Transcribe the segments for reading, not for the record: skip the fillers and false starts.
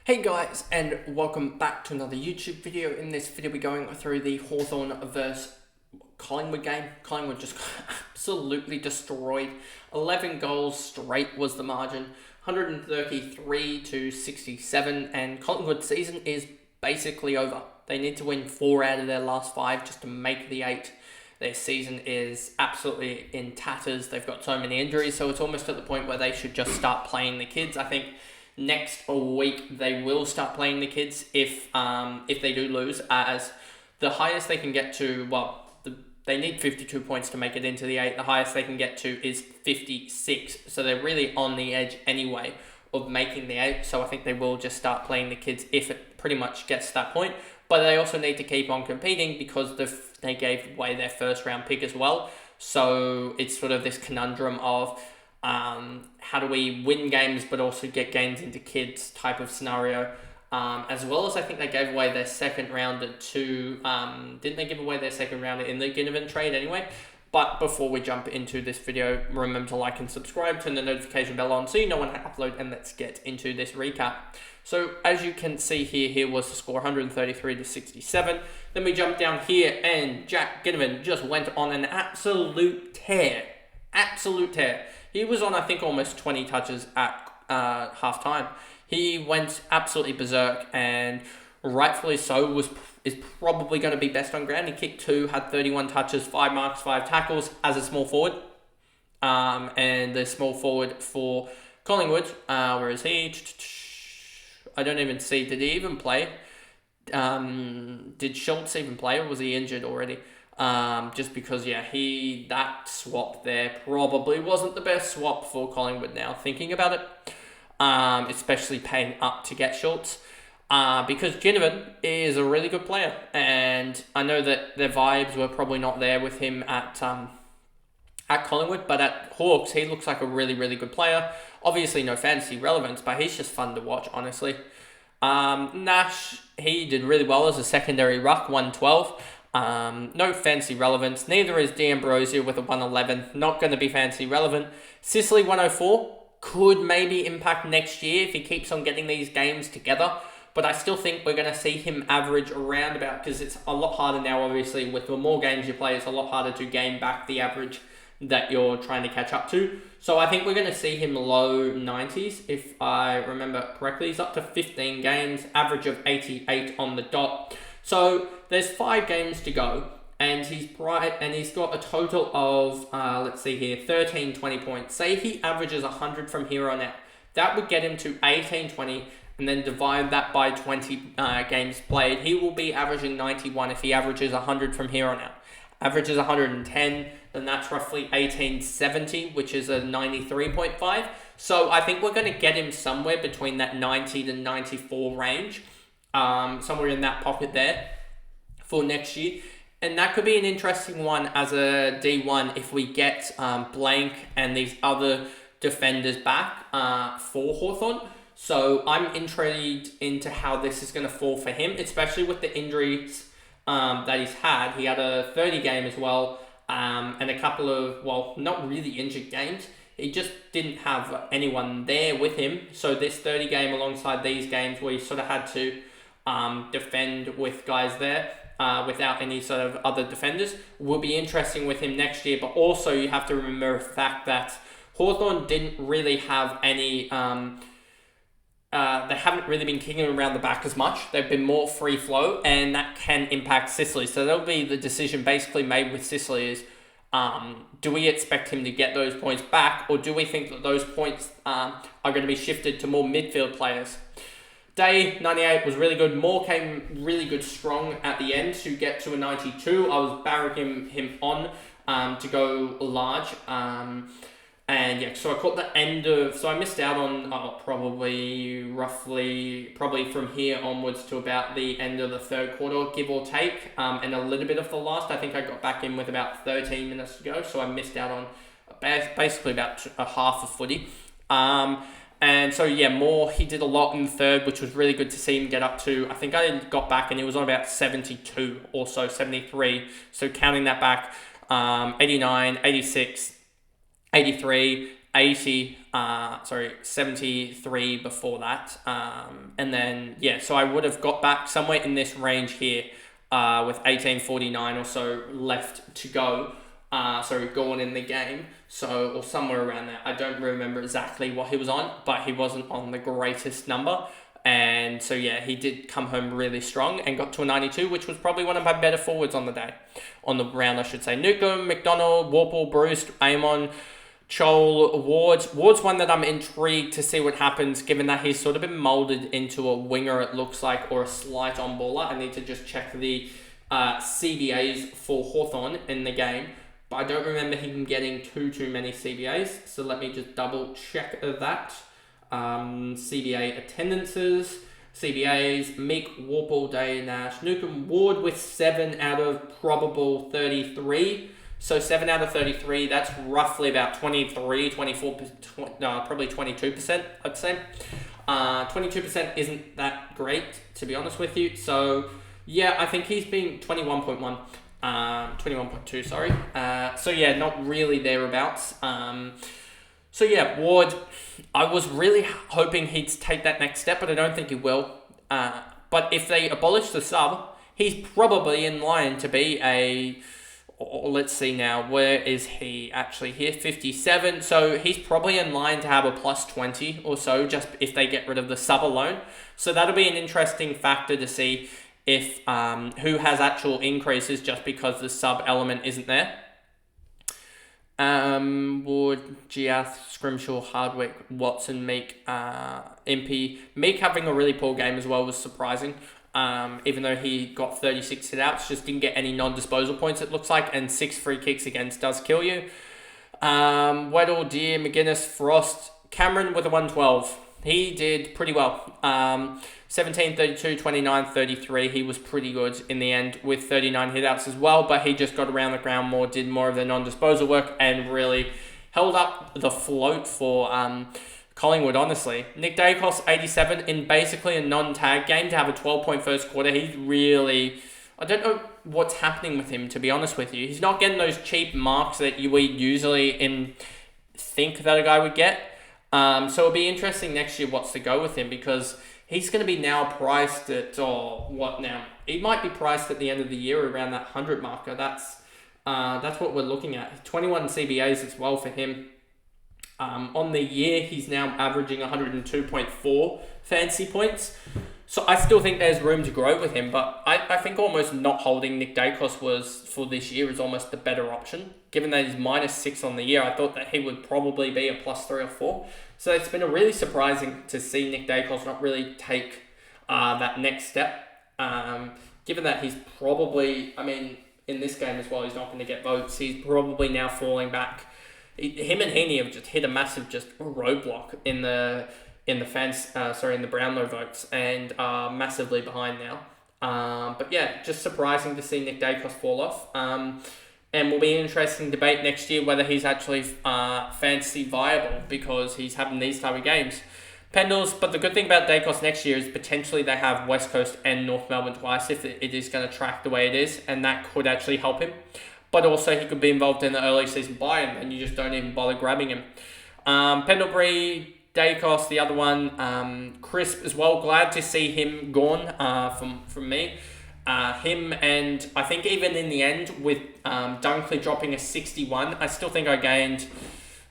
Hey guys, and welcome back to another YouTube video. In this video, we're going through the Hawthorn versus Collingwood game. Collingwood just got absolutely destroyed. 11 goals straight was the margin, 133 to 67, and Collingwood's season is basically over. They need to win 4 out of their last 5 just to make the 8. Their season is absolutely in tatters. They've got so many injuries, so it's almost at the point where they should just start playing the kids. I think next week they will start playing the kids if they do lose, as the highest they can get to, they need 52 points to make it into the 8. The highest they can get to is 56, so they're really on the edge anyway of making the 8. So I think they will just start playing the kids if it pretty much gets to that point. But they also need to keep on competing because they gave away their first round pick as well. So it's sort of this conundrum of how do we win games but also get games into kids type of scenario. As well as I think they gave away their second rounder to, didn't they give away their second rounder in the Ginnivan trade anyway? But before we jump into this video, remember to like and subscribe, turn the notification bell on so you know when I upload, and let's get into this recap. So as you can see here was the score, 133 to 67. Then we jump down here and Jack Ginnivan just went on an absolute tear. Absolute tear. He was on, I think, almost 20 touches at half-time. He went absolutely berserk, and rightfully so, is probably going to be best on ground. He kicked 2, had 31 touches, 5 marks, 5 tackles as a small forward. And the small forward for Collingwood, where is he? I don't even see, did he even play? Did Schultz even play, or was he injured already? Just because, that swap there probably wasn't the best swap for Collingwood now, thinking about it. Especially paying up to get Schultz. Because Ginnivan is a really good player, and I know that their vibes were probably not there with him at Collingwood, but at Hawks, he looks like a really, really good player. Obviously, no fantasy relevance, but he's just fun to watch, honestly. Nash, he did really well as a secondary ruck, 112. No fancy relevance. Neither is D'Ambrosio with a 111. Not going to be fancy relevant. Sicily, 104. Could maybe impact next year if he keeps on getting these games together. But I still think we're going to see him average around about, because it's a lot harder now, obviously, with the more games you play, it's a lot harder to gain back the average that you're trying to catch up to. So I think we're going to see him low 90s, if I remember correctly. He's up to 15 games, average of 88 on the dot. So there's 5 games to go, and he's got a total of, 13, 20 points. Say he averages 100 from here on out. That would get him to 18, 20, and then divide that by 20 games played. He will be averaging 91 if he averages 100 from here on out. Averages 110, then that's roughly 1870, which is a 93.5. So I think we're going to get him somewhere between that 90 to 94 range. Somewhere in that pocket there for next year. And that could be an interesting one as a D1 if we get Blank and these other defenders back for Hawthorn. So I'm intrigued into how this is going to fall for him, especially with the injuries that he's had. He had a 30 game as well, and a couple of, not really injured games. He just didn't have anyone there with him. So this 30 game alongside these games where he sort of had to defend with guys there without any sort of other defenders will be interesting with him next year. But also you have to remember the fact that Hawthorn didn't really have any... they haven't really been kicking around the back as much. They've been more free flow, and that can impact Sicily. So that'll be the decision basically made with Sicily is, do we expect him to get those points back, or do we think that those points are going to be shifted to more midfield players? Day 98 was really good. Moore came really good strong at the end to get to a 92. I was barracking him on to go large. So I caught the end of... So I missed out on probably from here onwards to about the end of the third quarter, give or take, and a little bit of the last. I think I got back in with about 13 minutes to go, so I missed out on basically about a half of footy. Moore, he did a lot in the third, which was really good to see him get up to. I think I got back and he was on about 72 or so, 73. So counting that back, 89, 86... 83, 73 before that. And then, so I would have got back somewhere in this range here with 1849 or so left to go. Going in the game. So, or somewhere around there. I don't remember exactly what he was on, but he wasn't on the greatest number. And so, he did come home really strong and got to a 92, which was probably one of my better forwards on the day. On the round, I should say. Newcomb, McDonald, Warple, Bruce, Amon, Chol, Ward's one that I'm intrigued to see what happens, given that he's sort of been moulded into a winger, it looks like, or a slight on-baller. I need to just check the CBAs for Hawthorn in the game. But I don't remember him getting too many CBAs. So let me just double check that. CBA attendances, CBAs, Meek, Warple, Day, Nash, Newcomb, Ward with 7 out of probable 33. So 7 out of 33, that's roughly about 23, 24%, probably 22%, I'd say. 22% isn't that great, to be honest with you. So, I think he's been 21.1. 21.2, sorry. Not really thereabouts. Ward, I was really hoping he'd take that next step, but I don't think he will. But if they abolish the sub, he's probably in line to be let's see now, where is he actually here? 57. So he's probably in line to have a plus 20 or so, just if they get rid of the sub alone. So that'll be an interesting factor to see if who has actual increases just because the sub element isn't there. Ward, Giath, Scrimshaw, Hardwick, Watson, Meek, MP. Meek having a really poor game as well was surprising. Even though he got 36 hit-outs, just didn't get any non-disposal points, it looks like, and 6 free kicks against does kill you. Weddle, Deer, McGuinness, Frost, Cameron with a 112. He did pretty well. 17, 32, 29, 33. He was pretty good in the end with 39 hit-outs as well, but he just got around the ground more, did more of the non-disposal work, and really held up the float for Collingwood, honestly. Nick Dacos, 87, in basically a non-tag game to have a 12-point first quarter. He's really... I don't know what's happening with him, to be honest with you. He's not getting those cheap marks that we usually think that a guy would get. So it'll be interesting next year what's to go with him, because he's going to be now priced at... what now? He might be priced at the end of the year around that 100 marker. That's what we're looking at. 21 CBAs as well for him. On the year, he's now averaging 102.4 fantasy points. So I still think there's room to grow with him, but I think almost not holding Nick Dacos for this year is almost the better option. Given that he's -6 on the year, I thought that he would probably be a +3 or 4. So it's been really surprising to see Nick Dacos not really take that next step. Given that he's probably, in this game as well, he's not going to get votes. He's probably now falling back. Him and Heaney have just hit a massive roadblock in the Brownlow votes, and are massively behind now. Just surprising to see Nick Dacos fall off. And will be an interesting debate next year whether he's actually fantasy viable, because he's having these type of games. Pendles, but the good thing about Dacos next year is potentially they have West Coast and North Melbourne twice if it is going to track the way it is, and that could actually help him. But also he could be involved in the early season buy-in, and you just don't even bother grabbing him. Pendlebury, Dacos, the other one, Crisp as well. Glad to see him gone from me. Him, and I think even in the end with Dunkley dropping a 61, I still think I gained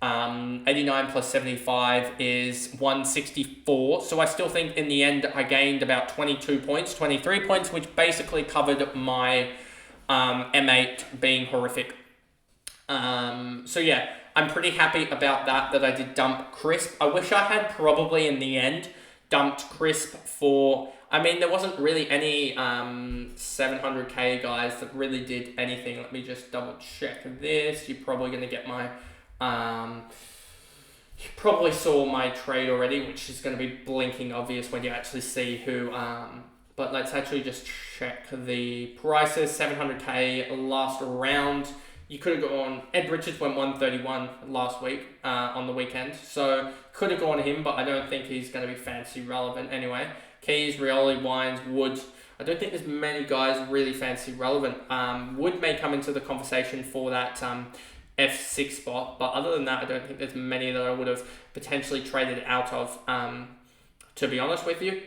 89 plus 75 is 164. So I still think in the end I gained about 22 points, 23 points, which basically covered my M8 being horrific. I'm pretty happy about that I did dump Crisp. I wish I had probably in the end dumped Crisp for... there wasn't really any 700k guys that really did anything. Let me just double check this. You're probably going to get my... you probably saw my trade already, which is going to be blinking obvious when you actually see who... but let's actually just check the prices. 700k last round. You could have gone... Ed Richards went 131 last week on the weekend. So could have gone him, but I don't think he's going to be fantasy relevant anyway. Keys, Rioli, Wines, Wood. I don't think there's many guys really fantasy relevant. Wood may come into the conversation for that F6 spot. But other than that, I don't think there's many that I would have potentially traded out of, to be honest with you.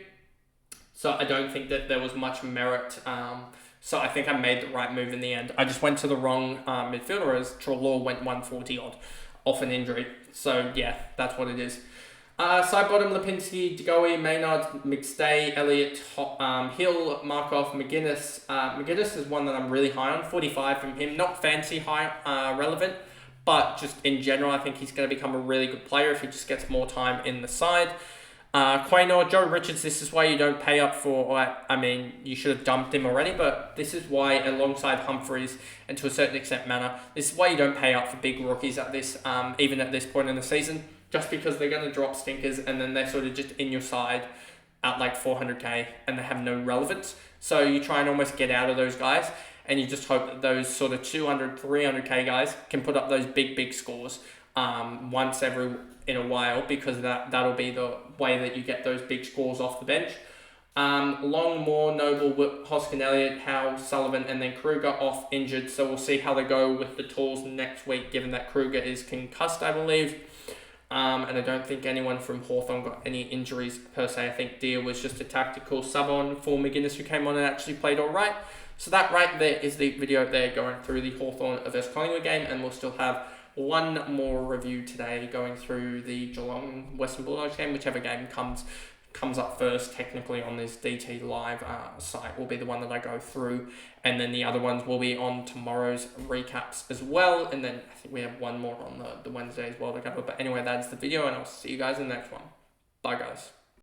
So I don't think that there was much merit. So I think I made the right move in the end. I just went to the wrong midfielder, as Trelaw went 140 odd off an injury. So yeah, that's what it is. Side bottom, Lipinski, DeGoey, Maynard, McStay, Elliott, Hill, Markov, McGuinness. McGuinness is one that I'm really high on, 45 from him. Not fancy high relevant, but just in general, I think he's going to become a really good player if he just gets more time in the side. Quaynor, Joe Richards, this is why you don't pay up for, I mean, you should have dumped him already, but this is why, alongside Humphreys and to a certain extent Manor, this is why you don't pay up for big rookies at this, even at this point in the season, just because they're going to drop stinkers and then they're sort of just in your side at like 400k and they have no relevance. So you try and almost get out of those guys and you just hope that those sort of 200, 300k guys can put up those big scores once every in a while, because that'll be the way that you get those big scores off the bench. Long, Moore, Noble, Hoskin, Elliott, Howe, Sullivan, and then Kruger off injured. So we'll see how they go with the tools next week, given that Kruger is concussed, I believe. And I don't think anyone from Hawthorn got any injuries per se. I think Deer was just a tactical sub on for McGuinness, who came on and actually played all right. So that right there is the video there going through the Hawthorn vs Collingwood game, and we'll still have one more review today going through the Geelong Western Bulldogs game. Whichever game comes up first technically on this DT Live site will be the one that I go through, and then the other ones will be on tomorrow's recaps as well, and then I think we have one more on the Wednesday as well to cover. But anyway, that's the video, and I'll see you guys in the next one. Bye guys.